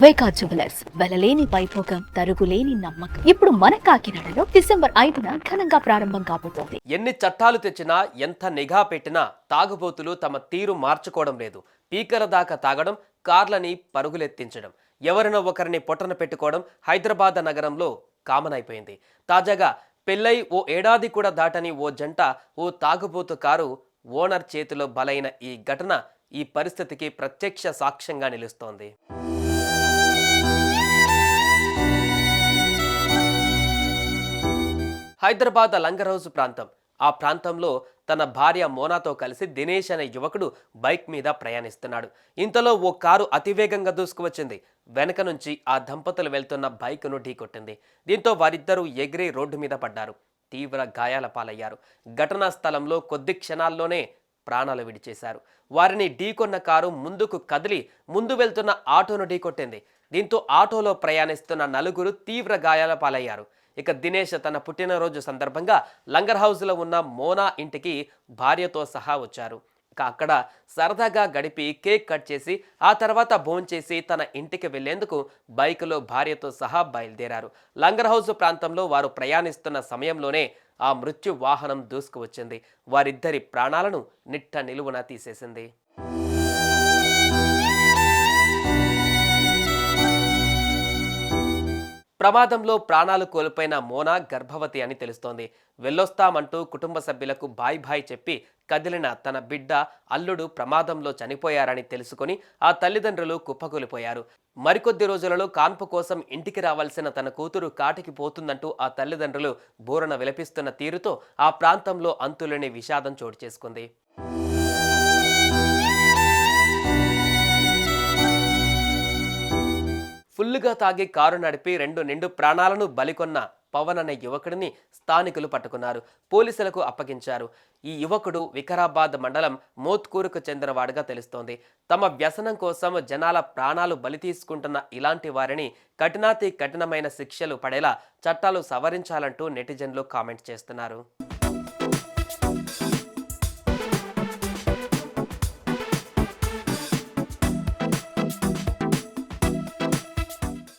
వైకా jewellers వెలలేని Vaibhogam తరుగులేని నమ్మకం. ఇప్పుడు మన కాకినాడలో డిసెంబర్ 5న ఘనంగా ప్రారంభం కాబోతోంది. ఎన్ని చట్టాలు తెచ్చినా ఎంత నిఘా పెట్టినా తాగుబోతులు తమ తీరు మార్చుకోవడం లేదు. పీకల దాకా తాగడం, కార్లని పరుగులెత్తించడం, ఎవరినో ఒకరిని పొట్టన పెట్టుకోవడం హైదరాబాద్ నగరంలో కామన్ అయిపోయింది. తాజాగా పెళ్ళై ఓ ఏడాది కూడా దాటని ఓ జంట ఓ తాగుబోతు కారు ఓనర్ చేతిలో బలైన ఈ ఘటన ఈ పరిస్థితికి ప్రత్యక్ష సాక్ష్యంగా నిలుస్తోంది. హైదరాబాద్ లంగర్ హౌస్ ప్రాంతం. ఆ ప్రాంతంలో తన భార్య మోనాతో కలిసి దినేష్ అనే యువకుడు బైక్ మీద ప్రయాణిస్తున్నాడు. ఇంతలో ఓ కారు అతివేగంగా దూసుకువచ్చింది. వెనక నుంచి ఆ దంపతులు వెళ్తున్న బైక్ను ఢీకొట్టింది. దీంతో వారిద్దరూ ఎగిరి రోడ్డు మీద పడ్డారు. తీవ్ర గాయాల పాలయ్యారు. ఘటనా స్థలంలో కొద్ది క్షణాల్లోనే ప్రాణాలు విడిచేశారు. వారిని ఢీకొన్న కారు ముందుకు కదిలి ముందు వెళ్తున్న ఆటోను ఢీకొట్టింది. దీంతో ఆటోలో ప్రయాణిస్తున్న నలుగురు తీవ్ర గాయాల పాలయ్యారు. ఇక దినేష్ తన పుట్టినరోజు సందర్భంగా లంగర్ హౌస్లో ఉన్న మోనా ఇంటికి భార్యతో సహా వచ్చారు. ఇక అక్కడ సరదాగా గడిపి కేక్ కట్ చేసి ఆ తర్వాత భోంచేసి తన ఇంటికి వెళ్లేందుకు బైకులో భార్యతో సహా బయలుదేరారు. లంగర్ హౌస్ ప్రాంతంలో వారు ప్రయాణిస్తున్న సమయంలోనే ఆ మృత్యు వాహనం దూసుకువచ్చింది. వారిద్దరి ప్రాణాలను నిట్ట నిలువున తీసేసింది. ప్రమాదంలో ప్రాణాలు కోల్పోయిన మోనా గర్భవతి అని తెలుస్తోంది. వెళ్ళొస్తామంటూ కుటుంబ సభ్యులకు బాయ్ బాయ్ చెప్పి కదిలిన తన బిడ్డ అల్లుడు ప్రమాదంలో చనిపోయారని తెలుసుకొని ఆ తల్లిదండ్రులు కుప్పకూలిపోయారు. మరికొద్ది రోజులలో కాన్పు కోసం ఇంటికి రావాల్సిన తన కూతురు కాటికి పోతుందంటూ ఆ తల్లిదండ్రులు బోరన విలపిస్తున్న తీరుతో ఆ ప్రాంతంలో అంతులేని విషాదం చోటు చేసుకుంది. ఫుల్లుగా తాగి కారు నడిపి రెండు నిండు ప్రాణాలను బలికొన్న పవన్ అనే యువకుడిని స్థానికులు పట్టుకున్నారు. పోలీసులకు అప్పగించారు. ఈ యువకుడు వికారాబాద్ మండలం మోత్కూరుకు చెందినవాడుగా తెలుస్తోంది. తమ వ్యసనం కోసం జనాల ప్రాణాలు బలి తీసుకుంటున్న ఇలాంటి వారిని కఠినాతి కఠినమైన శిక్షలు పడేలా చట్టాలు సవరించాలంటూ నెటిజన్లు కామెంట్ చేస్తున్నారు.